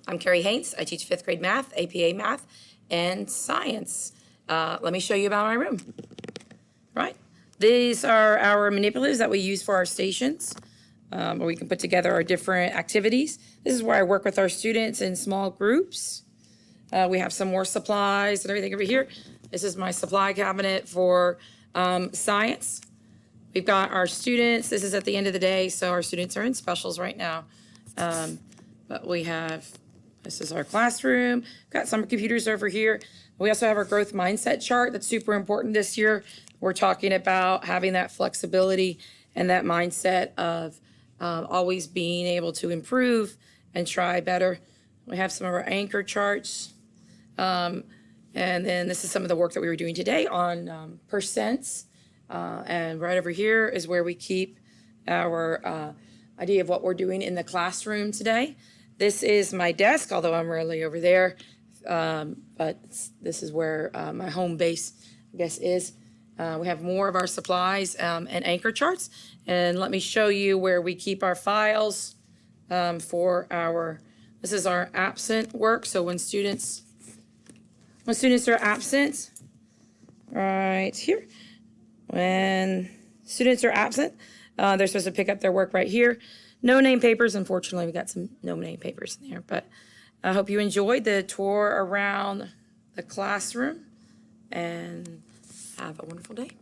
I'm Carrie Haynes. I teach 5th grade math, APA math, and science. Let me show you about my room. Right? These are our manipulatives that we use for our stations, where we can put together our different activities. This is where I work with our students in small groups. We have some more supplies and everything over here. This is my supply cabinet for science. We've got our students. This is at the end of the day, so our students are in specials right now. But we have, this is our classroom. Got some computers over here. We also have our growth mindset chart that's super important this year. We're talking about having that flexibility and that mindset of always being able to improve and try better. We have some of our anchor charts. And then this is some of the work that we were doing today on percents. And right over here is where we keep our idea of what we're doing in the classroom today. This is my desk, although I'm really over there. But this is where my home base, I guess, is. We have more of our supplies and anchor charts. And let me show you where we keep our files for our, this is our absent work. So when students are absent, right here, when students are absent, they're supposed to pick up their work right here. No name papers, unfortunately, we got some no name papers in there, but I hope you enjoyed the tour around the classroom and have a wonderful day.